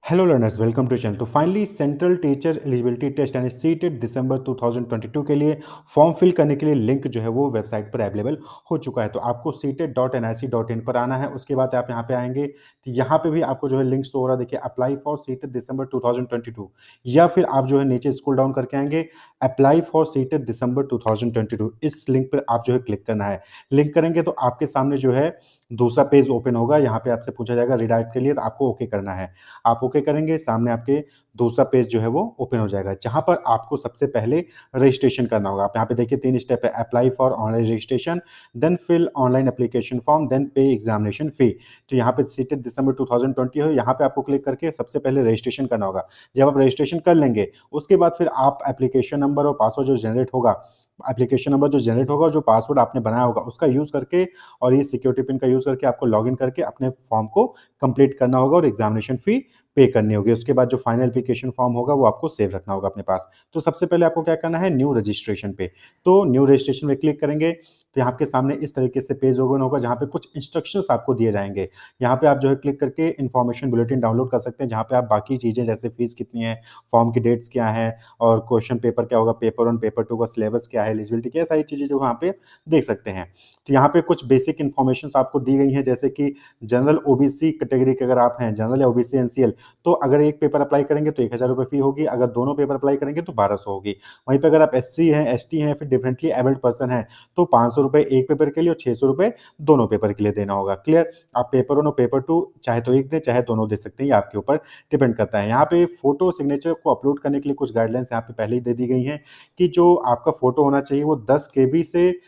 Hello learners, welcome to channel. तो finally central teacher eligibility test यानी CTET December 2022 के लिए फॉर्म फिल करने के लिए लिंक जो है वो वेबसाइट पर अवेलेबल हो चुका है। तो आपको seated.nic.in पर आना है। उसके बाद आप यहाँ पे आएंगे तो यहाँ पे भी आपको जो है लिंक शो हो रहा है, देखिए अप्लाई फॉर सीटेट दिसंबर 2022, या फिर आप जो है नीचे स्क्रॉल डाउन करके आएंगे अप्लाई फॉर सीटेट दिसंबर 2022, इस लिंक पर आप जो है क्लिक करना है। लिंक करेंगे तो आपके सामने जो है दूसरा पेज ओपन होगा। यहाँ पे आपसे पूछा जाएगा रिडायरेक्ट के लिए, तो आपको ओके करना है। आप ओके करेंगे, सामने आपके दूसरा पेज जो है वो ओपन हो जाएगा, जहां पर आपको सबसे पहले रजिस्ट्रेशन करना होगा। आप यहाँ पे देखिए 3 स्टेप है, apply for online registration, then fill online application form, then pay examination fee. तो यहाँ पे सीटेड दिसंबर 2020 हो, यहाँ पे आपको क्लिक करके सबसे पहले रजिस्ट्रेशन करना होगा। जब आप रजिस्ट्रेशन कर लेंगे उसके बाद फिर आप एप्लीकेशन नंबर और पासवर्ड जो जनरेट होगा, एप्लीकेशन नंबर जो जनरेट होगा और जो पासवर्ड आपने बनाया होगा उसका यूज करके और ये सिक्योरिटी पिन का यूज करके आपको लॉगिन करके अपने फॉर्म को कंप्लीट करना होगा और एग्जामिनेशन फी पे करनी होगी। उसके बाद जो फाइनल एप्लीकेशन फॉर्म होगा वो आपको सेव रखना होगा अपने पास। तो सबसे पहले आपको क्या करना है, न्यू रजिस्ट्रेशन पे। तो न्यू रजिस्ट्रेशन पे क्लिक करेंगे तो यहाँ आपके सामने इस तरीके से पेज ओपन होगा, जहाँ पे कुछ इंस्ट्रक्शंस आपको दिए जाएंगे। यहाँ पे आप जो है क्लिक करके इन्फॉर्मेशन बुलेटिन डाउनलोड कर सकते हैं, जहाँ पे आप बाकी चीजें जैसे फीस कितनी है, फॉर्म की डेट्स क्या है और क्वेश्चन पेपर क्या होगा, पेपर 1 पेपर 2 का सिलेबस क्या है, एलिजिबिलिटी क्या है, सारी चीजें जो वहाँ पे देख सकते हैं। तो यहाँ पे कुछ बेसिक इन्फॉर्मेशन आपको दी गई है, जैसे कि जनरल ओबीसी कैटेगरी के अगर आप हैं, जनरल या ओबीसी एनसीएल, तो अगर एक पेपर अप्लाई करेंगे तो 1000 रुपये फी होगी, अगर दोनों पेपर अप्लाई करेंगे तो 1200 होगी। वहीं पे अगर आप एससी हैं, एसटी हैं, फिर डिफरेंटली एबल्ड पर्सन हैं, तो 500 रुपये एक पेपर के लिए और 600 रुपये दोनों पेपर के लिए देना होगा। क्लियर? आप पेपर 1 और पेपर 2 चाहे तो एक दें चाहे दोनों दे सकते हैं, ये आपके ऊपर डिपेंड करता है। यहाँ पे फोटो सिग्नेचर को अपलोड करने के लिए कुछ गाइडलाइंस यहाँ पे पहले ही दे दी गई हैं कि जो आपका फोटो होना चाहिए वो 10 केबी से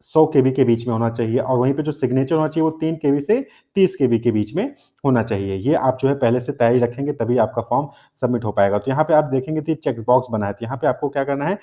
100 केबी के बीच में होना चाहिए, और वहीं पे जो सिग्नेचर होना चाहिए वो 3 केबी से 30 केबी के बीच में होना चाहिए। ये आप जो है पहले से तैयारी रखेंगे तभी आपका फॉर्म सबमिट हो पाएगा। तो यहाँ पे आप देखेंगे तो चेक बॉक्स बना है, तो यहाँ पे आपको क्या करना है,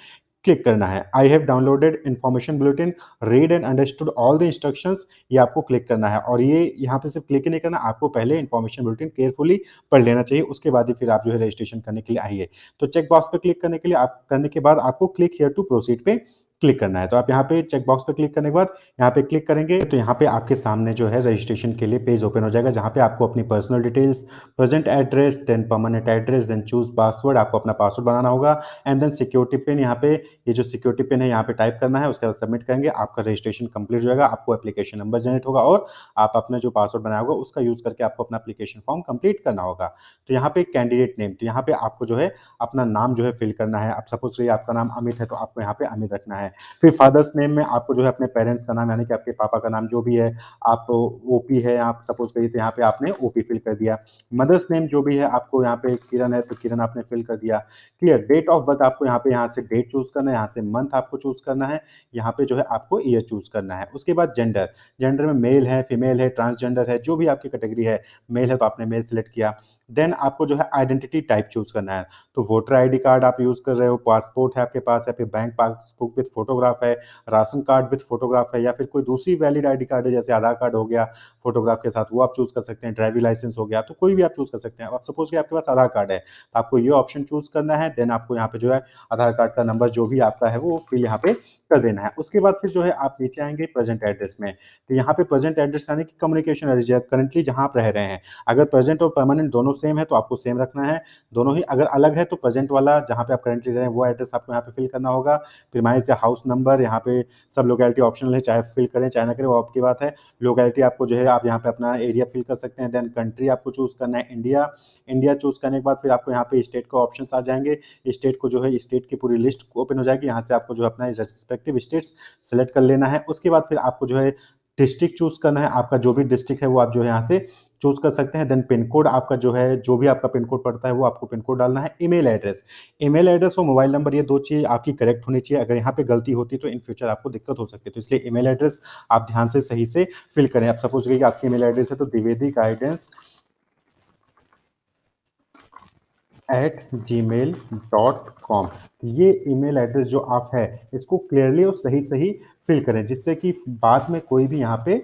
क्लिक करना है I have downloaded information bulletin, read and understood all the instructions, ये आपको क्लिक करना है। और ये यहाँ पे सिर्फ क्लिक ही नहीं करना, आपको पहले इन्फॉर्मेशन बुलेटिन केयरफुली पढ़ लेना चाहिए, उसके बाद ही फिर आप जो है रजिस्ट्रेशन करने के लिए आइए। तो चेक बॉक्स पे क्लिक करने के लिए आप करने के बाद आपको क्लिक हियर टू प्रोसीड पे क्लिक करना है। तो आप यहाँ पे चेक बॉक्स पे क्लिक करने के बाद यहाँ पे क्लिक करेंगे तो यहाँ पे आपके सामने जो है रजिस्ट्रेशन के लिए पेज ओपन हो जाएगा, जहाँ पे आपको अपनी personal details, present address, then permanent address, then choose password, आपको अपना पासवर्ड बनाना होगा, एंड देन सिक्योरिटी पिन। यहाँ पे ये जो सिक्योरिटी पिन है यहाँ पे टाइप करना है, उसके बाद सबमिट करेंगे, आपका रजिस्ट्रेशन कंप्लीट हो जाएगा। आपको एप्लीकेशन नंबर जनरेट होगा और आप अपना जो पासवर्ड बनाया होगा उसका यूज करके आपको अपना एप्लीकेशन फॉर्म कंप्लीट करना होगा। तो यहाँ पे कैंडिडेट नेम, तो यहाँ पे आपको जो है अपना नाम जो है फिल करना है। आप सपोज करिए आपका नाम अमित है तो आपको यहाँ पे अमित रखना है। फिर फादर्स नेम में आपको जो है अपने पेरेंट्स का नाम यानी कि आपके पापा का नाम जो भी है, आप ओपी है आप सपोज करिए तो यहाँ पे आपने ओपी फिल कर दिया। मदर्स नेम जो भी है, आपको यहाँ पे किरण है तो किरण आपने फिल कर दिया। क्लियर? डेट ऑफ बर्थ आपको यहाँ से डेट चूज करना है, यहाँ से मंथ आपको चूज करना है, यहाँ पे जो है आपको ईयर चूज करना है। उसके बाद जेंडर, जेंडर में मेल है, फीमेल है, ट्रांसजेंडर है, जो भी आपकी कैटेगरी है, मेल है तो आपने मेल सेलेक्ट किया। देन आपको जो है आइडेंटिटी टाइप चूज करना है, तो वोटर आईडी कार्ड आप यूज कर रहे हो, पासपोर्ट है आपके पास या फिर बैंक पासबुक विद फोटोग्राफ है, राशन कार्ड विद फोटोग्राफ है, या फिर कोई दूसरी वैलिड आईडी कार्ड है जैसे आधार कार्ड हो गया फोटोग्राफ के साथ, वो आप चूज कर सकते हैं। ड्राइविंग लाइसेंस हो गया, तो कोई भी आप चूज कर सकते हैं। अब सपोज कि आपके पास आधार कार्ड है तो आपको ये ऑप्शन चूज करना है। देन आपको यहाँ पे जो है आधार कार्ड का नंबर जो भी आपका है वो फिल यहाँ पे कर देना है। उसके बाद फिर जो है आप नीचे आएंगे प्रेजेंट एड्रेस में, तो यहाँ पे प्रेजेंट एड्रेस यानी कि कम्युनिकेशन एड्रेस करंटली जहाँ आप रह रहे हैं, अगर प्रेजेंट और परमानेंट दोनों सेम है तो आपको सेम रखना है, दोनों ही अगर अलग है तो प्रेजेंट वाला जहाँ पे आप करंटली रह रहे हैं वो एड्रेस आपको यहाँ पे फिल करना होगा। फिर माइल से हाउस नंबर, यहाँ पे सब लोकेलिटी ऑप्शनल है, चाहे फिल करें चाहे ना करें वो आपकी बात है। लोकेलिटी आपको जो है आप यहाँ पे अपना एरिया फिल कर सकते हैं। देन कंट्री आपको चूज करना है इंडिया, इंडिया चूज करने के बाद फिर आपको यहाँ पे स्टेट का ऑप्शन आ जाएंगे। स्टेट को जो है स्टेट की पूरी लिस्ट ओपन हो जाएगी, यहाँ से आपको जो है अपना रेस्पेक्टिव स्टेट्स सेलेक्ट कर लेना है। उसके बाद फिर आपको जो है डिस्ट्रिक्ट चूज करना है, आपका जो भी डिस्ट्रिक्ट है वो आप जो है यहाँ से चूज कर सकते हैं। देन पिन कोड आपका जो है, जो भी आपका पिन कोड पड़ता है वो आपको पिन कोड डालना है। ईमेल एड्रेस, ईमेल एड्रेस और मोबाइल नंबर, ये दो चीज आपकी करेक्ट होनी चाहिए। अगर यहाँ पे गलती होती है तो इन फ्यूचर आपको दिक्कत हो सकती है, तो इसलिए ईमेल एड्रेस आप ध्यान से सही से फिल करें। आप सपोज करिए आपकी ईमेल एड्रेस है तो dwivedi@gmail.com, ये ईमेल एड्रेस जो आप है इसको क्लियरली और सही सही फिल करें, जिससे कि बाद में कोई भी यहाँ पे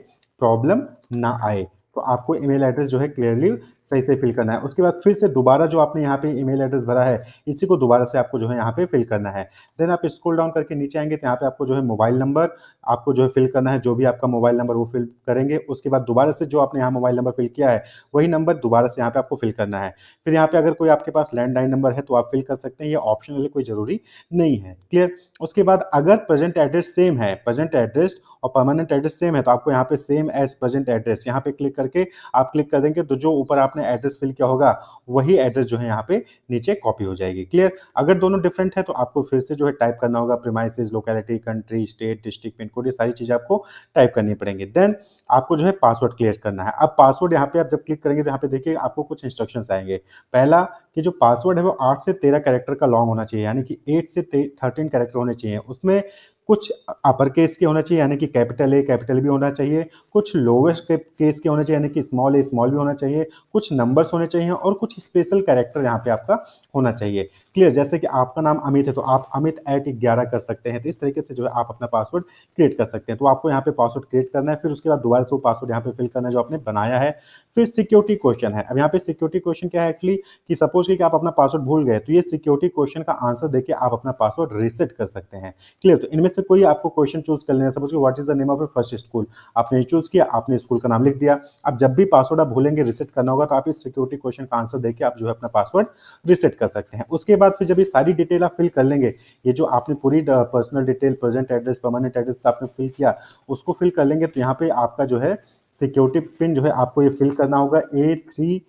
प्रॉब्लम ना आए। तो आपको ईमेल एड्रेस जो है क्लियरली सही से फिल करना है। उसके बाद फिर से दोबारा जो आपने यहाँ पे ईमेल एड्रेस भरा है, इसी को दोबारा से आपको जो है यहाँ पे फिल करना है। देन आप स्क्रॉल डाउन करके नीचे आएँगे तो यहाँ पे आपको जो है मोबाइल नंबर आपको जो है फिल करना है, जो भी आपका मोबाइल नंबर वो फिल करेंगे। उसके बाद दोबारा से जो आपने यहाँ मोबाइल नंबर फिल किया है, वही नंबर दोबारा से यहाँ पे आपको फिल करना है। फिर यहाँ पे अगर कोई आपके पास लैंडलाइन नंबर है तो आप फिल कर सकते हैं, ये ऑप्शनल है, कोई ज़रूरी नहीं है। क्लियर? उसके बाद अगर प्रेज़ेंट एड्रेस सेम है, प्रेज़ेंट एड्रेस और परमानेंट एड्रेस सेम है, तो आपको यहाँ पे सेम एज़ प्रेज़ेंट एड्रेस यहाँ पे क्लिक करके आप क्लिक कर देंगे तो जो ऊपर आपने एड्रेस फिल किया होगा, वही एड्रेस जो है यहाँ पे नीचे कॉपी हो जाएगी। क्लियर? अगर दोनों डिफरेंट है तो आपको फिर से जो है टाइप करना होगा premises, locality, country, state, district, pin code, ये सारी चीज़ें आपको टाइप करनी पड़ेंगी। देन आपको जो है पासवर्ड क्लियर करना है। अब पासवर्ड यहाँ पे आप जब क्लिक करेंगे तो यहाँ पे देखिए आपको कुछ इंस्ट्रक्शंस आएँगे। पहला कि जो पासवर्ड है वो 8 से 13 कैरेक्टर का लॉन्ग होना चाहिए, यानी कि 8 से 13 कैरेक्टर होने चाहिए। उसमें कुछ अपर केस के होना चाहिए, यानी कि कैपिटल ए, कैपिटल बी होना चाहिए, कुछ लोअर केस के होने चाहिए, यानी कि स्मॉल ए, स्मॉल बी होना चाहिए, कुछ नंबर्स होने चाहिए और कुछ स्पेशल कैरेक्टर यहाँ पे आपका होना चाहिए। क्लियर? जैसे कि आपका नाम अमित है तो आप अमित@11 कर सकते हैं। तो इस तरीके से जो है आप अपना पासवर्ड क्रिएट कर सकते हैं। तो आपको यहाँ पे पासवर्ड क्रिएट करना है, फिर उसके बाद दोबारा से वो पासवर्ड यहाँ पे फिल करना है जो आपने बनाया है। फिर सिक्योरिटी क्वेश्चन है। अब यहाँ पे सिक्योरिटी क्वेश्चन क्या है एक्चुअली, कि सपोज कि आप अपना पासवर्ड भूल गए, तो ये सिक्योरिटी क्वेश्चन का आंसर देके आप अपना पासवर्ड रीसेट कर सकते हैं। क्लियर? तो इनमें से कोई आपको क्वेश्चन चूज कर लेना है। सपोज कि what is the name of your first school, आपने चूज किया, आपने स्कूल का नाम लिख दिया। अब जब भी पासवर्ड आप भूलेंगे रीसेट करना होगा, तो आप इस सिक्योरिटी क्वेश्चन का आंसर देके आप जो है अपना पासवर्ड रीसेट कर सकते हैं। उसके बाद फिर जब ये सारी डिटेल आप फिल कर लेंगे, ये जो आपने पूरी personal detail, present address, permanent address आपने फिल किया, उसको फिल कर लेंगे, तो यहाँ पे आपका जो है सिक्योरिटी पिन जो है आपको ये फिल करना होगा, A3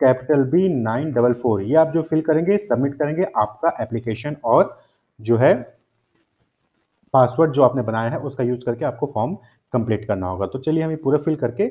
कैपिटल बी 944। ये आप जो फिल करेंगे, सबमिट करेंगे, आपका एप्लीकेशन और जो है पासवर्ड जो आपने बनाया है उसका यूज करके आपको फॉर्म कंप्लीट करना होगा। तो चलिए हम ये पूरा फिल करके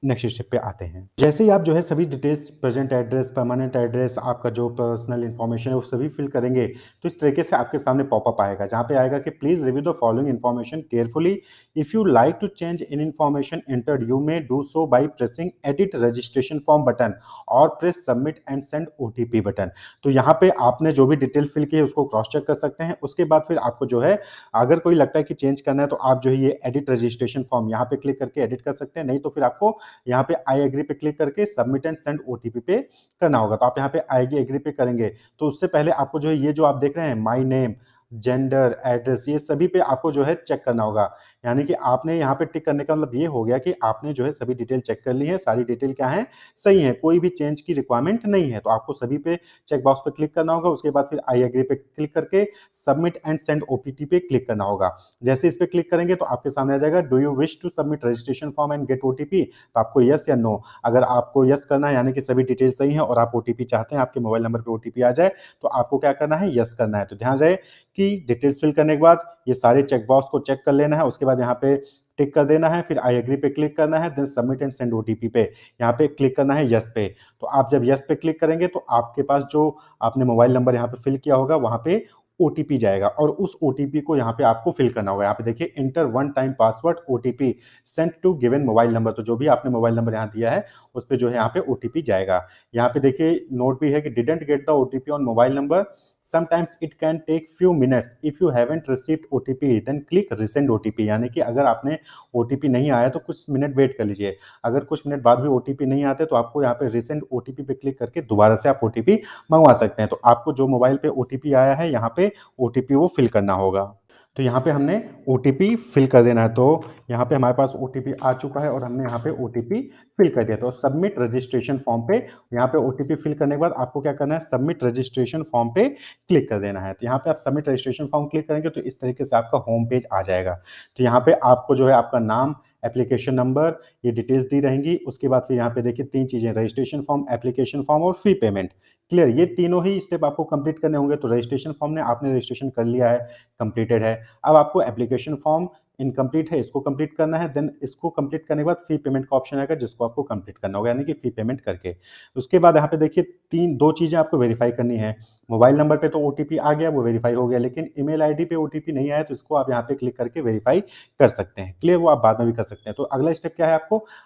नेक्स्ट स्टेप पे आते हैं। जैसे ही आप जो है सभी details, present address, permanent address, आपका जो पर्सनल इन्फॉर्मेशन है वो सभी फिल करेंगे, तो इस तरीके से आपके सामने पॉपअप आएगा जहाँ पे आएगा कि please review the following information carefully. If you like to change in information entered you may do so by pressing edit registration form button or press submit and send OTP button. तो यहाँ पे आपने जो भी detail fill की है उसको cross check कर सकते हैं। उसके बाद फिर आपको जो है अगर कोई लगता है कि चेंज करना है तो आप जो है ये एडिट रजिस्ट्रेशन फॉर्म यहाँ पे क्लिक करके एडिट कर सकते हैं, नहीं तो फिर आपको यहाँ पे आई एग्री पे क्लिक करके सबमिट एंड सेंड ओटीपी पे करना होगा। तो आप यहाँ पे आई एग्री पे करेंगे तो उससे पहले आपको जो है ये जो आप देख रहे हैं माय नेम, जेंडर, एड्रेस, ये सभी पे आपको जो है चेक करना होगा। यानी कि आपने यहाँ पे टिक करने का मतलब ये हो गया कि आपने जो है सभी डिटेल चेक कर ली है, सारी डिटेल क्या है, सही है, कोई भी चेंज की रिक्वायरमेंट नहीं है। तो आपको सभी पे चेक बॉक्स पे क्लिक करना होगा। उसके बाद फिर आई एग्री पे क्लिक करके सबमिट एंड सेंड ओटीपी पे क्लिक करना होगा। जैसे इस पे क्लिक करेंगे तो आपके सामने आ जाएगा do you wish to submit registration form and get OTP. तो आपको यस या नो, अगर आपको यस करना है यानी कि सभी डिटेल सही है और आप ओटीपी चाहते हैं आपके मोबाइल नंबर पे ओटीपी आ जाए, तो आपको क्या करना है, यस करना है। तो ध्यान रहे कि डिटेल्स फिल करने के बाद ये सारे चेक बॉक्स को चेक कर लेना है। उसके बाद यहाँ पे टिक कर देना है, फिर आई एग्री पे क्लिक करना है, then submit and send OTP पे यहाँ पे क्लिक करना है यस पे। तो आप जब यस पे क्लिक करेंगे तो आपके पास जो आपने मोबाइल नंबर यहाँ पे फिल किया होगा वहां पे ओटीपी जाएगा और उस ओटीपी को यहाँ पे आपको फिल करना होगा। यहाँ पे देखिए enter one time password OTP sent to given mobile number. तो जो भी आपने मोबाइल नंबर यहाँ दिया है उस पे जो है यहाँ पे ओटीपी जाएगा। यहाँ पे देखिए नोट भी है कि didn't get the OTP on mobile number, sometimes it can take few minutes if you haven't received OTP then click resend OTP। यानी कि अगर आपने OTP नहीं आया तो कुछ मिनट वेट कर लीजिए, अगर कुछ मिनट बाद भी OTP नहीं आते तो आपको यहाँ पे रिसेंड OTP पे क्लिक करके दोबारा से आप OTP मंगवा सकते हैं। तो आपको जो मोबाइल पे OTP आया है यहाँ पे OTP वो फिल करना होगा। तो यहाँ पे हमने OTP फिल कर देना है। तो यहाँ पे हमारे पास OTP आ चुका है और हमने यहाँ पे OTP फिल कर दिया। तो सबमिट रजिस्ट्रेशन फॉर्म पे यहाँ पे OTP फिल करने के बाद आपको क्या करना है, सबमिट रजिस्ट्रेशन फॉर्म पे क्लिक कर देना है। तो यहाँ पे आप सबमिट रजिस्ट्रेशन फॉर्म क्लिक करेंगे तो इस तरीके से आपका होम पेज आ जाएगा। तो यहाँ पे आपको जो है आपका नाम, एप्लीकेशन नंबर, ये डिटेल्स दी रहेंगी। उसके बाद फिर यहाँ पे देखिए तीन चीजें, रजिस्ट्रेशन फॉर्म, एप्लीकेशन फॉर्म और फी पेमेंट। क्लियर? ये तीनों ही स्टेप आपको कंप्लीट करने होंगे। तो रजिस्ट्रेशन फॉर्म ने आपने रजिस्ट्रेशन कर लिया है, कंप्लीटेड है। अब आपको एप्लीकेशन फॉर्म इनकम्प्लीट है, इसको कंप्लीट करना है। देन इसको कंप्लीट करने के बाद फी पेमेंट का ऑप्शन आएगा जिसको आपको कंप्लीट करना होगा, यानी कि फी पेमेंट करके। उसके बाद यहाँ पे देखिए दो चीजें आपको वेरीफाई करनी है। मोबाइल नंबर पे तो ओटीपी आ गया, वो वेरीफाई हो गया, लेकिन ईमेल आईडी पे ओटीपी नहीं आया तो इसको आप यहाँ पे क्लिक करके वेरीफाई कर सकते हैं। क्लियर? वो आप बाद में भी कर सकते हैं। तो अगला स्टेप क्या है,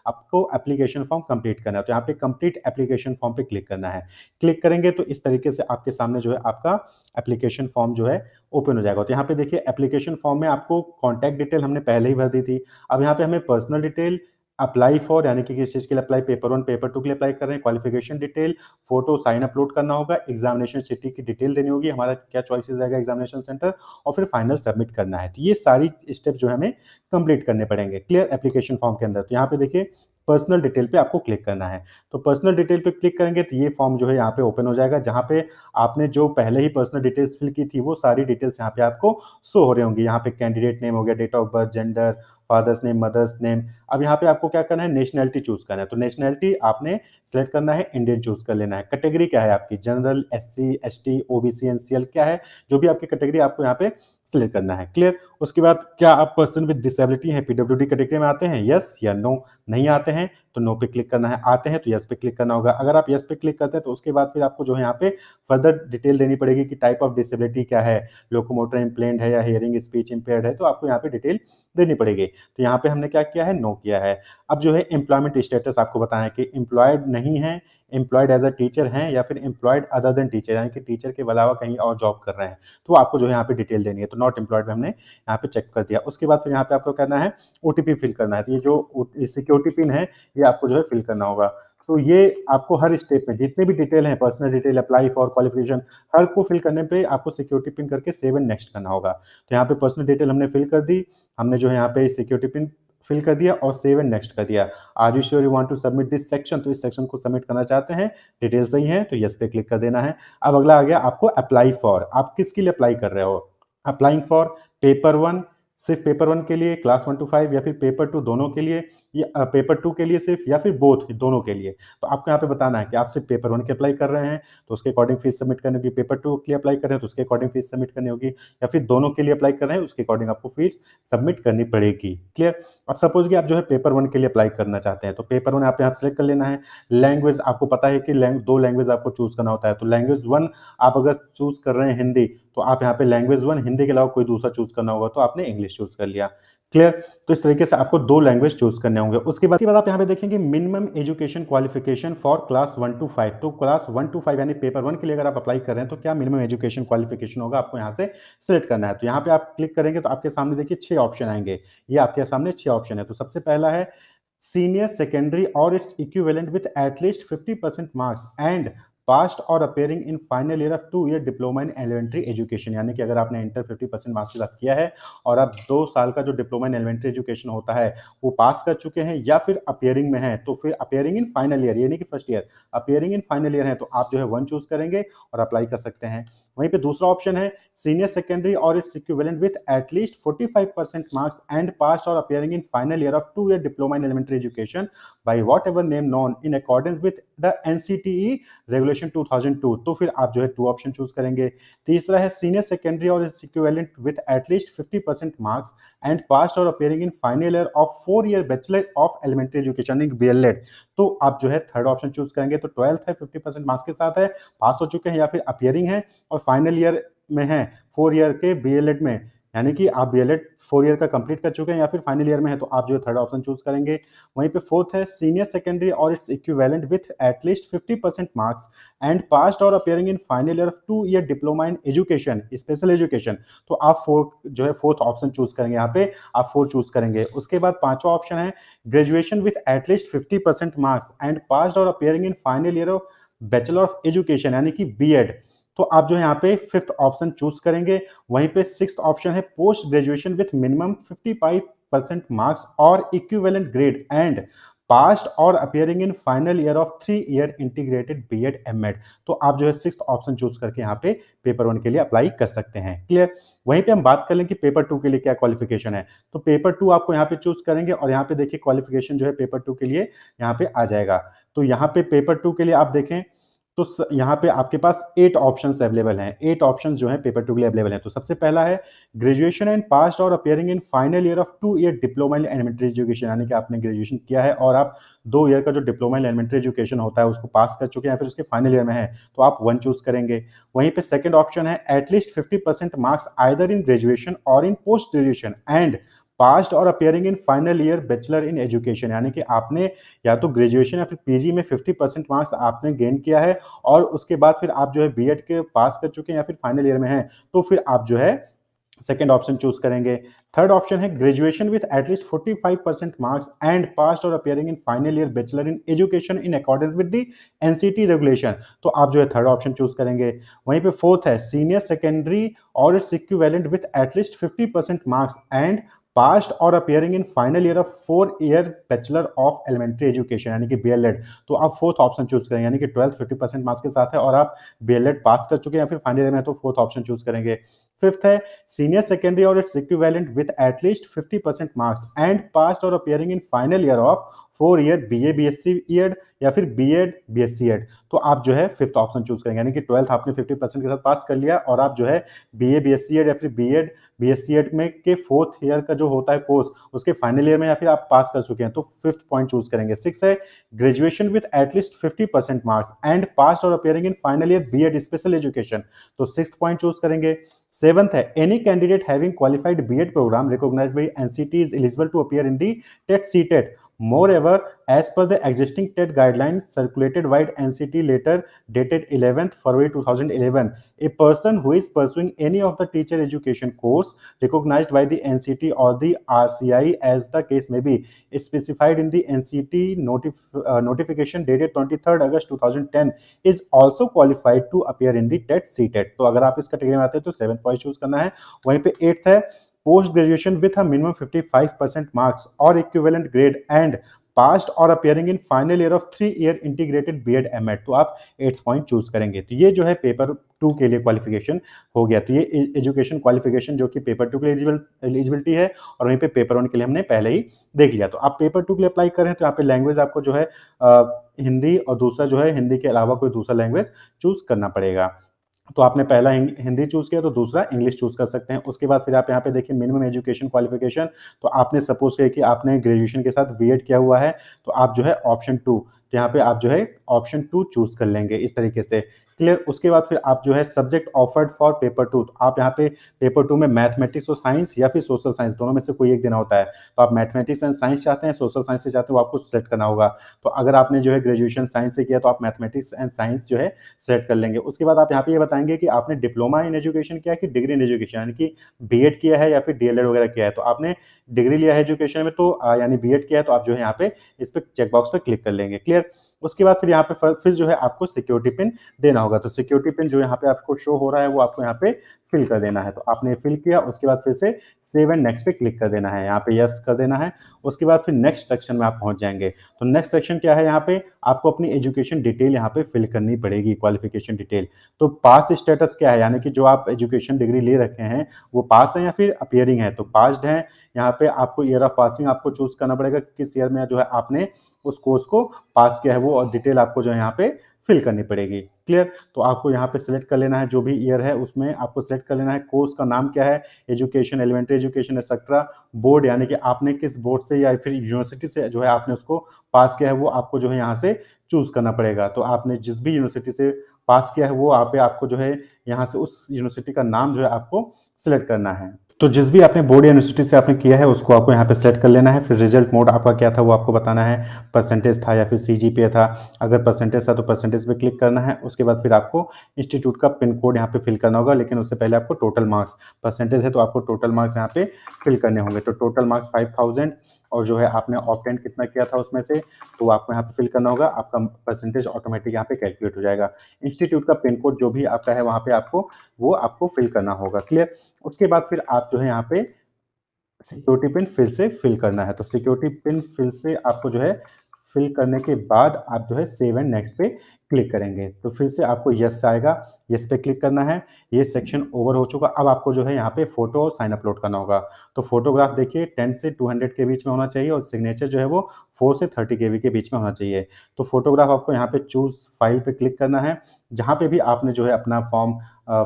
आपको एप्लीकेशन फॉर्म कंप्लीट करना है। तो यहाँ पे कंप्लीट एप्लीकेशन फॉर्म पे क्लिक करना है। क्लिक करेंगे तो इस तरीके से आपके सामने जो है आपका एप्लीकेशन फॉर्म जो है ओपन हो जाएगा। तो यहाँ पे देखिए एप्लीकेशन फॉर्म में आपको कॉन्टैक्ट डिटेल हमने पहले ही भर दी थी। अब यहाँ पे हमें पर्सनल डिटेल, अप्लाई फॉर यानी कि किस चीज़ के लिए अप्लाई, पेपर 1 पेपर 2 के लिए अप्लाई कर रहे हैं, qualification detail, photo sign upload करना होगा, एग्जामिनेशन सिटी की डिटेल देनी होगी, हमारा क्या चॉइसेस रहेगा एग्जामिनेशन सेंटर, और फिर फाइनल सबमिट करना है। तो ये सारी स्टेप जो है हमें कंप्लीट करने पड़ेंगे क्लियर एप्लीकेशन फॉर्म के अंदर। तो यहाँ पे देखिए पर्सनल डिटेल पे आपको क्लिक करना है। तो पर्सनल डिटेल पे क्लिक करेंगे तो ये फॉर्म जो है यहाँ पे ओपन हो जाएगा, जहाँ पे आपने जो पहले ही पर्सनल डिटेल्स फिल की थी वो सारी डिटेल्स यहाँ पे आपको शो हो रही होंगी। यहाँ पे कैंडिडेट नेम हो गया, date of birth, gender, father's name, mother's name. अब यहाँ पे आपको क्या करना है, नेशनैलिटी चूज करना है। तो नेशनैलिटी आपने सेलेक्ट करना है, इंडियन चूज कर लेना है। कैटेगरी क्या है आपकी, general, SC, ST, OBC, NCL क्या है, जो भी आपकी कैटेगरी आपको यहाँ पे सिलेक्ट करना है क्लियर। उसके बाद क्या आप पर्सन विद डिसेबिलिटी हैं, पीडब्ल्यूडी कैटेगरी में आते हैं, यस या नो। नहीं आते हैं तो नो पे क्लिक करना है, आते हैं तो यस पे क्लिक करना होगा। अगर आप यस पे क्लिक करते हैं तो उसके बाद फिर आपको जो है यहाँ पे फर्दर डिटेल देनी पड़ेगी कि टाइप ऑफ डिसेबिलिटी क्या है, लोकोमोटर इम्प्लेंड है या हियरिंग स्पीच इम्पेयर्ड है, तो आपको यहाँ पे डिटेल देनी पड़ेगी। तो यहाँ पे हमने क्या किया है, नो किया है। अब जो है एम्प्लॉयमेंट स्टेटस आपको बताना है कि एम्प्लॉयड नहीं है, एम्प्लॉयड एज अ टीचर हैं, या फिर एम्प्लॉयड अदर देन टीचर यानी कि टीचर के अलावा कहीं और जॉब कर रहे हैं, तो आपको जो है यहाँ पे डिटेल देनी है। तो नॉट एम्प्लॉयड में हमने यहाँ पे चेक कर दिया। उसके बाद फिर यहाँ पे आपको करना है ओटीपी फिल करना है। तो ये जो सिक्योरिटी पिन है ये आपको जो है फिल करना होगा। तो ये आपको हर स्टेप में जितने भी डिटेल हैं, personal detail, apply for, qualification, हर को फिल करने पे आपको सिक्योरिटी पिन करके सेव एंड नेक्स्ट करना होगा। तो यहाँ पे पर्सनल डिटेल हमने फिल कर दी, हमने जो है यहाँ पे सिक्योरिटी पिन फिल कर दिया और सेव एंड नेक्स्ट कर दिया। Are you sure you want to submit this section, तो इस सेक्शन को सबमिट करना चाहते हैं, डिटेल सही है तो यस पे क्लिक कर देना है। अब अगला आ गया आपको अप्लाई फॉर, आप किसके लिए अप्लाई कर रहे हो, अप्लाइंग फॉर पेपर 1 सिर्फ पेपर 1 के लिए, क्लास 1 टू 5, या फिर पेपर 2 दोनों के लिए, या पेपर 2 के लिए सिर्फ, या फिर बोथ दोनों के लिए। तो आपको यहाँ पे बताना है कि आप सिर्फ पेपर 1 के अप्लाई कर रहे हैं तो उसके अकॉर्डिंग फीस सबमिट करनी होगी, पेपर 2 के लिए अप्लाई कर रहे हैं तो उसके अकॉर्डिंग फीस सबमिट करनी होगी, या फिर दोनों के लिए अप्लाई कर रहे हैं उसके अकॉर्डिंग आपको फीस सबमिट करनी पड़ेगी क्लियर। अब सपोज कि आप जो है पेपर 1 के लिए अप्लाई करना चाहते हैं तो पेपर 1 आप यहाँ सेलेक्ट कर लेना है। लैंग्वेज आपको पता है कि दो लैंग्वेज आपको चूज करना होता है। तो लैंग्वेज 1 आप अगर चूज कर रहे हैं हिंदी, तो आप यहाँ पे लैंग्वेज 1 हिंदी के अलावा कोई दूसरा चूज करना होगा तो आपने इंग्लिश चूज कर लिया क्लियर। तो इस तरीके से आपको दो लैंग्वेज चूज करने होंगे। उसके बाद आप यहाँ पे देखेंगे minimum education qualification for class 1 to 5। तो क्लास 1 टू 5 यानी पेपर 1 के लिए अगर आप अप्लाई कर रहे हैं तो क्या मिनिमम एजुकेशन क्वालिफिकेशन होगा, आपको यहाँ से सिलेक्ट करना है। तो यहाँ पे आप क्लिक करेंगे तो आपके सामने देखिए 6 ऑप्शन आएंगे। ये आपके सामने 6 ऑप्शन है। तो सबसे पहला है senior secondary or its equivalent with at least 50% marks and passed or appearing in final year of 2 year diploma in elementary education, यानी कि अगर आपने इंटर 50% मार्क्स के साथ किया है और आप 2 साल का जो डिप्लोमा इन एलिमेंट्री एजुकेशन होता है वो पास कर चुके हैं, या फिर अपेयरिंग में है, तो फिर अपेयरिंग इन फाइनल ईयर यानी कि first year, appearing in final year है तो आप जो है 1 चूज करेंगे और अप्लाई कर सकते हैं। वहीं पे दूसरा ऑप्शन है senior secondary or its equivalent with at least 45% marks and pass or appearing in final year of 2 year diploma in elementary education by whatever name known in accordance with the NCTE regulation 2002, तो फिर आप जो है 2 option choose करेंगे। तीसरा है senior secondary or its equivalent with at least 50% marks and pass or appearing in final year of 4 year bachelor of elementary education BElEd, तो आप जो है थर्ड ऑप्शन चूज करेंगे। तो 12th है 50% मार्क्स के साथ है, पास हो चुके हैं, या फिर अपियरिंग है और फाइनल ईयर में है 4 ईयर के बीएलएड में, यानी कि आप बीएलएड 4 ईयर का कंप्लीट कर चुके हैं या फिर फाइनल ईयर में है, तो आप जो है थर्ड ऑप्शन चूज करेंगे। वहीं पे फोर्थ है senior secondary or its equivalent with at least 50% marks and passed or appearing in final year of 2 year diploma in education special education, तो आप फोर्थ ऑप्शन चूज करेंगे। यहाँ पे आप 4 चूज करेंगे। उसके बाद पांचवा ऑप्शन है graduation with at least 50% marks and passed or appearing in final year of bachelor of education यानी कि बीएड, तो आप जो है यहाँ पे फिफ्थ ऑप्शन चूज करेंगे। वहीं पे सिक्स्थ ऑप्शन है post graduation with minimum 55% marks और इक्विवेलेंट ग्रेड एंड पास्ट और appearing in final year of 3 year integrated BEd MEd, तो आप जो है सिक्स्थ ऑप्शन चूज करके यहाँ पे पेपर 1 के लिए अप्लाई कर सकते हैं क्लियर। वहीं पे हम बात कर लें कि पेपर 2 के लिए क्या क्वालिफिकेशन है, तो पेपर 2 आपको यहाँ पे चूज करेंगे और यहाँ पे देखिए क्वालिफिकेशन जो है पेपर 2 के लिए यहाँ पे आ जाएगा। तो यहाँ पे पेपर 2 के लिए आप देखें तो यहाँ पे आपके पास 8 ऑप्शंस अवेलेबल हैं, 8 ऑप्शंस जो है पेपर 2 के लिए अवेलेबल हैं। तो सबसे पहला है ग्रेजुएशन एंड पास्ट और appearing in final year of 2 year diploma in elementary education, यानी कि आपने ग्रेजुएशन किया है और आप 2 ईयर का जो डिप्लोमा इन एलिमेंट्री एजुकेशन होता है उसको पास कर चुके हैं या फिर उसके फाइनल ईयर में है, तो आप 1 चूज करेंगे। वहीं पे सेकंड ऑप्शन है at least 50% marks either in graduation और इन पोस्ट ग्रेजुएशन एंड पास्ट और appearing in final year bachelor in education, यानी कि आपने या तो ग्रेजुएशन या फिर पीजी में 50% मार्क्स आपने गेन किया है और उसके बाद फिर आप जो है बीएड के पास कर चुके हैं या फिर फाइनल ईयर में हैं, तो फिर आप जो है सेकंड ऑप्शन चूज करेंगे। थर्ड ऑप्शन है graduation with at least 45% marks and passed or appearing in final year bachelor in education in accordance with the NCT regulation, तो आप जो है थर्ड ऑप्शन चूज करेंगे। वहीं पे फोर्थ है senior secondary or its equivalent with at least 50% marks and passed और appearing in final year of 4 year bachelor of elementary education यानी कि बीएलएड, तो आप फोर्थ ऑप्शन चूज करेंगे यानी कि 12th 50% मार्क्स के साथ है और आप बीएलएड पास कर चुके हैं या फिर फाइनल ईयर में, तो फोर्थ ऑप्शन चूज करेंगे। फिफ्थ है senior secondary or its equivalent with at least 50% marks and passed or appearing in final year of 4 year BA BSc ED या फिर BEd BSc ED, तो आप जो है फिफ्थ ऑप्शन चूज करेंगे यानी कि 12th आपने 50% के साथ पास कर लिया और आप जो है BA BSc ED या फिर BEd BSc ED में के फोर्थ ईयर का जो होता है कोर्स उसके फाइनल ईयर में या फिर आप पास कर चुके हैं, तो फिफ्थ पॉइंट चूज करेंगे। सिक्स है graduation with at least 50% marks and pass or appearing in final year BEd special education, तो सिक्स पॉइंट चूज करेंगे। सेवंथ है any candidate having qualified BEd programme recognised by NCT is eligible to appear in the TET CTET, moreover as per the existing TET guidelines circulated by NCT letter dated 11th February 2011, a person who is pursuing any of the teacher education course recognized by the NCT or the RCI as the case may be specified in the NCT notification dated 23rd August 2010 is also qualified to appear in the TET CTET, तो अगर आप इस category में आते हैं तो 7 point choose करना है। वहीं पे एट्थ है post graduation with a minimum 55% marks और इक्विवेलेंट ग्रेड एंड पास्ट और appearing in final year of 3 year integrated BEd MEd, तो आप 8 पॉइंट चूज करेंगे। तो ये जो है पेपर 2 के लिए क्वालिफिकेशन हो गया, तो ये एजुकेशन क्वालिफिकेशन जो कि पेपर 2 के लिए एलिजिबिलिटी है और वहीं पे पेपर 1 के लिए हमने पहले ही देख लिया। तो आप पेपर 2 के लिए अप्लाई करें तो यहाँ पे लैंग्वेज आपको जो है हिंदी और दूसरा जो है हिंदी के अलावा कोई दूसरा लैंग्वेज चूज करना पड़ेगा। तो आपने पहला हिंदी चूज किया तो दूसरा इंग्लिश चूज कर सकते हैं। उसके बाद फिर आप यहाँ पे देखिए मिनिमम एजुकेशन क्वालिफिकेशन, तो आपने सपोज किया कि आपने ग्रेजुएशन के साथ बीएड किया हुआ है तो आप जो है ऑप्शन 2, तो यहाँ पे आप जो है ऑप्शन 2 चूज कर लेंगे इस तरीके से। क्लियर। उसके बाद फिर आप जो है सब्जेक्ट ऑफर्ड फॉर पेपर 2, तो आप यहाँ पे पेपर 2 में मैथमेटिक्स और साइंस या फिर सोशल साइंस दोनों में से कोई एक देना होता है, तो आप मैथमेटिक्स एंड साइंस चाहते हैं सोशल साइंस से चाहते हो आपको सेलेक्ट करना होगा। तो अगर आपने जो है ग्रेजुएशन साइंस से किया तो आप मैथमेटिक्स एंड साइंस जो है सेलेक्ट कर लेंगे। उसके बाद आप यहाँ पे ये बताएंगे कि आपने डिप्लोमा इन एजुकेशन किया है कि डिग्री इन एजुकेशन यानी कि बीएड किया है या फिर डीएलएड वगैरह किया है, तो आपने डिग्री लिया है एजुकेशन में तो यानी बीएड किया है तो आप जो है यहाँ पे इस पे चेकबॉक्स पे क्लिक कर लेंगे। क्लियर। उसके बाद फिर यहाँ पे फिर जो है आपको सिक्योरिटी पिन देना होगा, तो सिक्योरिटी पिन जो यहाँ पे आपको शो हो रहा है वो आपको यहाँ पे फिल कर देना है, तो आपने फिल किया उसके बाद फिर से सेव एंड नेक्स्ट पे क्लिक कर देना है, यहाँ पे यस कर देना है। उसके बाद फिर नेक्स्ट सेक्शन में आप पहुंच जाएंगे। तो नेक्स्ट सेक्शन क्या है, यहाँ पे आपको अपनी एजुकेशन डिटेल यहाँ पे फिल करनी पड़ेगी, क्वालिफिकेशन डिटेल। तो पास स्टेटस क्या है, यानी कि जो आप एजुकेशन डिग्री ले रखे हैं वो पास है या फिर अपियरिंग है, तो पास्ड है। यहाँ पे आपको ईयर ऑफ पासिंग आपको चूज करना पड़ेगा किस ईयर में जो है आपने उस कोर्स को पास किया है वो, और डिटेल आपको जो है यहाँ पे फिल करनी पड़ेगी। क्लियर। तो आपको यहाँ पे सिलेक्ट कर लेना है जो भी ईयर है उसमें आपको सिलेक्ट कर लेना है, कोर्स का नाम क्या है, education elementary education etcetera, board यानी कि आपने किस बोर्ड से या फिर यूनिवर्सिटी से जो है आपने उसको पास किया है वो आपको जो है यहाँ से चूज करना पड़ेगा। तो आपने जिस भी यूनिवर्सिटी से पास किया है वो आप पे आपको जो है यहाँ से उस यूनिवर्सिटी का नाम जो है आपको सिलेक्ट करना है। तो जिस भी आपने बोर्ड या यूनिवर्सिटी से आपने किया है उसको आपको यहाँ पे सेलेक्ट कर लेना है। फिर रिजल्ट मोड आपका क्या था वो आपको बताना है, परसेंटेज था या फिर सीजीपीए था, अगर परसेंटेज था तो परसेंटेज पे क्लिक करना है। उसके बाद फिर आपको इंस्टीट्यूट का पिन कोड यहाँ पे फिल करना होगा, लेकिन उससे पहले आपको टोटल मार्क्स, परसेंटेज है तो आपको टोटल मार्क्स यहाँ पे फिल करने होंगे। तो टोटल मार्क्स 5000 और जो है आपने ऑप्टेंड कितना किया था उसमें से तो आपको यहाँ पे फिल करना होगा, आपका परसेंटेज ऑटोमेटिक यहाँ पे कैलकुलेट हो जाएगा। इंस्टीट्यूट का पिन कोड जो भी आपका है वहाँ पे आपको वो आपको फिल करना होगा। क्लियर। उसके बाद फिर आप जो है यहाँ पे सिक्योरिटी पिन फिर से फिल करना है, तो सिक्योरिटी पिन फिर से आपको जो है फिल करने के बाद आप जो है सेव एंड नेक्स्ट पे क्लिक करेंगे, तो फिर से आपको यस आएगा, यस पे क्लिक करना है। ये सेक्शन ओवर हो चुका। अब आपको जो है यहाँ पे फोटो और साइन अपलोड करना होगा। तो फोटोग्राफ देखिए 10 से 200 के बीच में होना चाहिए और सिग्नेचर जो है वो 4 से 30 केबी के बीच में होना चाहिए। तो फोटोग्राफ आपको यहाँ पे चूज फाइल पे क्लिक करना है, जहाँ पे भी आपने जो है अपना फॉर्म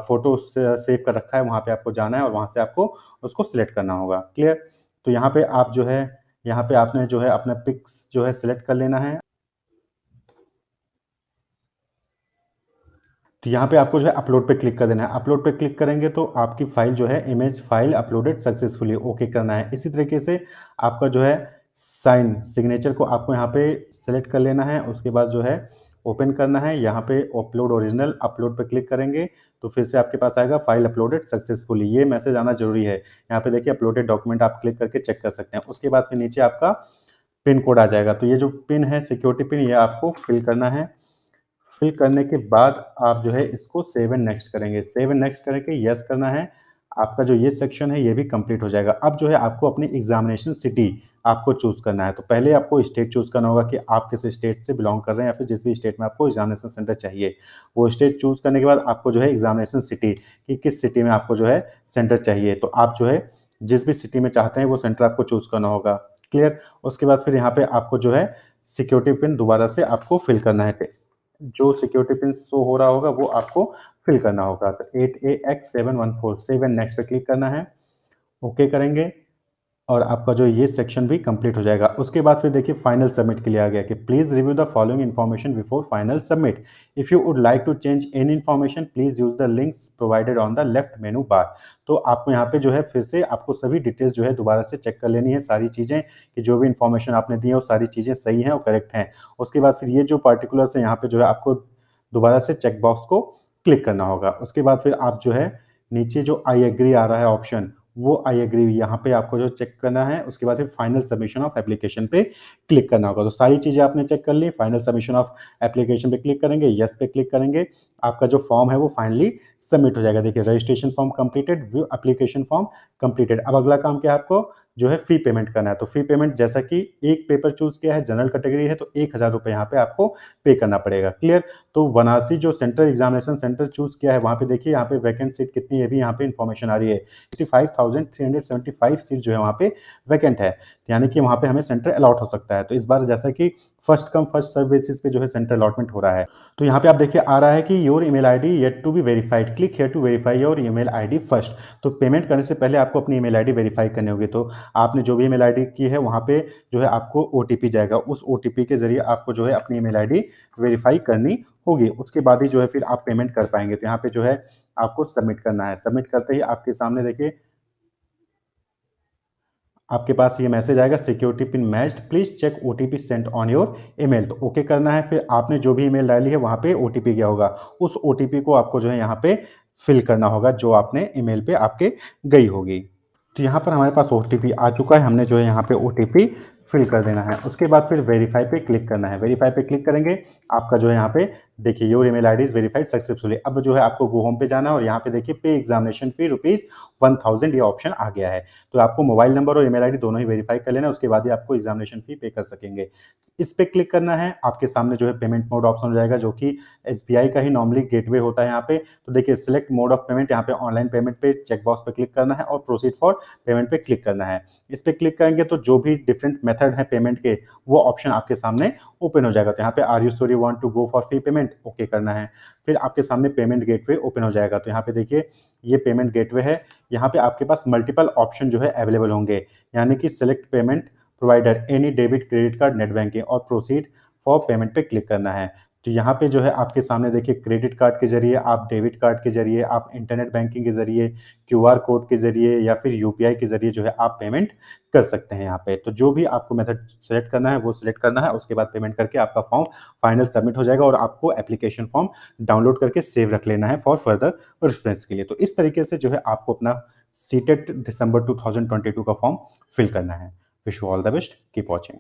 फोटो सेव कर रखा है वहाँ पे आपको जाना है और वहाँ से आपको उसको सिलेक्ट करना होगा। क्लियर। तो यहाँ पे आप जो है यहाँ पे आपने जो है अपना पिक्स जो है सिलेक्ट कर लेना है। तो यहाँ पे आपको जो है अपलोड पे क्लिक कर देना है। अपलोड पे क्लिक करेंगे तो आपकी फाइल जो है image file uploaded successfully, okay करना है। इसी तरीके से आपका जो है साइन सिग्नेचर को आपको यहाँ पे सेलेक्ट कर लेना है, उसके बाद जो है ओपन करना है, यहाँ पे अपलोड ओरिजिनल, अपलोड पे क्लिक करेंगे तो फिर से आपके पास आएगा फाइल अपलोडेड सक्सेसफुली, ये मैसेज आना जरूरी है। यहाँ पे देखिए अपलोडेड डॉक्यूमेंट आप क्लिक करके चेक कर सकते हैं। उसके बाद फिर नीचे आपका पिन कोड आ जाएगा, तो ये जो पिन है सिक्योरिटी पिन, ये आपको फिल करना है। फिल करने के बाद आप जो है इसको सेव एंड नेक्स्ट करेंगे, सेव एंड नेक्स्ट करके यस करना है। आपका जो ये सेक्शन है ये भी कंप्लीट हो जाएगा। अब जो है आपको अपनी एग्जामिनेशन सिटी आपको चूज करना है। तो पहले आपको स्टेट चूज करना होगा कि आप किस स्टेट से बिलोंग कर रहे हैं या फिर जिस भी स्टेट में आपको एग्जामिनेशन सेंटर चाहिए, वो स्टेट चूज करने के बाद आपको जो है एग्जामिनेशन सिटी कि किस सिटी में आपको जो है सेंटर चाहिए, तो आप जो है जिस भी सिटी में चाहते हैं वो सेंटर आपको चूज करना होगा। क्लियर। उसके बाद फिर यहाँ पे आपको जो है सिक्योरिटी पिन दोबारा से आपको फिल करना है। जो सिक्योरिटी पिन शो हो रहा होगा वो आपको फिल करना होगा। तो 8AX714 सेव एंड नेक्स्ट पे क्लिक करना है, ओके करेंगे और आपका जो ये सेक्शन भी कंप्लीट हो जाएगा। उसके बाद फिर देखिए फाइनल सबमिट के लिए आ गया कि please review the following information before final submit. If you would like to change any information please use the links provided on the left menu bar. तो आपको यहाँ पे जो है फिर से आपको सभी डिटेल्स जो है दोबारा से चेक कर लेनी है, सारी चीजें कि जो भी इन्फॉर्मेशन आपने दी है वो सारी चीजें सही हैं और करेक्ट हैं। उसके बाद फिर ये जो पार्टिकुलर्स है यहाँ पे जो है आपको दोबारा से चेक बॉक्स को क्लिक करना होगा। उसके बाद फिर आप जो है नीचे जो आई एग्री आ रहा है ऑप्शन, वो आई एग्री यहाँ पे आपको जो चेक करना है। उसके बाद फिर फाइनल सबमिशन ऑफ एप्लीकेशन पे क्लिक करना होगा। तो सारी चीजें आपने चेक कर ली, फाइनल सबमिशन ऑफ एप्लीकेशन पे क्लिक करेंगे, यस पे क्लिक करेंगे, आपका जो फॉर्म है वो फाइनली सबमिट हो जाएगा। देखिए registration form completed, view application form completed. अब अगला काम क्या है, आपको जो है फी पेमेंट करना है। तो फी पेमेंट जैसा कि एक पेपर चूज किया है, जनरल कैटेगरी है, तो 1000 रुपये यहाँ पे आपको पे करना पड़ेगा। क्लियर। तो बनारसी जो सेंटर एग्जामिनेशन सेंटर चूज किया है वहां पे देखिए यहाँ पे वैकेंट सीट कितनी है भी यहाँ पे इन्फॉर्मेशन आ रही है। 55,375 सीट जो है वहाँ पे वैकेंट है, यानी कि वहाँ पे हमें सेंटर अलॉट हो सकता है। तो इस बार जैसा कि first come first serve basis पे जो है सेंटर अलॉटमेंट हो रहा है। तो यहाँ पे आप देखिए आ रहा है कि your email ID yet to be verified, click here to verify your email ID first. तो पेमेंट करने से पहले आपको अपनी ईमेल आईडी वेरीफाई करनी होगी। तो आपने जो भी ईमेल आईडी की है वहाँ पे जो है आपको ओटीपी जाएगा, उस ओटीपी के जरिए आपको जो है अपनी ईमेल आईडी वेरीफाई करनी होगी। उसके बाद ही जो है फिर आप पेमेंट कर पाएंगे। तो यहाँ पे जो है आपको सबमिट करना है। सबमिट करते ही आपके सामने देखिए आपके पास ये मैसेज आएगा security pin matched, please check OTP sent on your email. तो ओके करना है। फिर आपने जो भी ईमेल डाली है वहां पे ओटीपी गया होगा, उस ओटीपी को आपको जो है यहाँ पे फिल करना होगा जो आपने ईमेल पे आपके गई होगी। तो यहाँ पर हमारे पास ओटीपी आ चुका है, हमने जो है यहाँ पे ओटीपी फिल कर देना है। उसके बाद फिर वेरीफाई पे क्लिक करना है। वेरीफाई पे क्लिक करेंगे, आपका जो है यहाँ पे देखिए your email ID is verified successfully. अब जो है आपको गो होम पे जाना है और यहाँ पे देखिए पे एग्जामिनेशन फी ₹1000 ये ऑप्शन आ गया है। तो आपको मोबाइल नंबर और ईमेल आईडी दोनों ही वेरीफाई कर लेना है, उसके बाद ही आपको एग्जामिनेशन फी पे कर सकेंगे। इस पे क्लिक करना है, आपके सामने जो है पेमेंट मोड ऑप्शन हो जाएगा जो कि एसबीआई का ही नॉर्मली गेटवे होता है यहाँ पे। तो देखिए सिलेक्ट मोड ऑफ पेमेंट, यहाँ पे ऑनलाइन पेमेंट पे चेक बॉक्स पे क्लिक करना है और प्रोसीड फॉर पेमेंट पे क्लिक करना है। इस पे क्लिक करेंगे तो जो भी डिफरेंट मेथड है पेमेंट के वो ऑप्शन आपके सामने ओपन हो जाएगा। तो यहाँ पे are you sure you want to go for fee payment, okay करना है। फिर आपके सामने पेमेंट गेटवे ओपन हो जाएगा। तो यहाँ पे देखिए ये पेमेंट गेटवे है, यहाँ पे आपके पास मल्टीपल ऑप्शन जो है अवेलेबल होंगे, यानी कि select payment provider, any debit credit card net banking और प्रोसीड फॉर पेमेंट पे क्लिक करना है। तो यहाँ पे जो है आपके सामने देखिए क्रेडिट कार्ड के जरिए, आप डेबिट कार्ड के जरिए, आप इंटरनेट बैंकिंग के जरिए, क्यूआर कोड के जरिए या फिर यूपीआई के जरिए जो है आप पेमेंट कर सकते हैं यहाँ पे। तो जो भी आपको मेथड सेलेक्ट करना है वो सिलेक्ट करना है, उसके बाद पेमेंट करके आपका फॉर्म फाइनल सबमिट हो जाएगा और आपको एप्लीकेशन फॉर्म डाउनलोड करके सेव रख लेना है फॉर फर्दर रेफरेंस के लिए। तो इस तरीके से जो है आपको अपना सीटेट दिसंबर 2022 का फॉर्म फिल करना है। Wish you all the best, keep watching.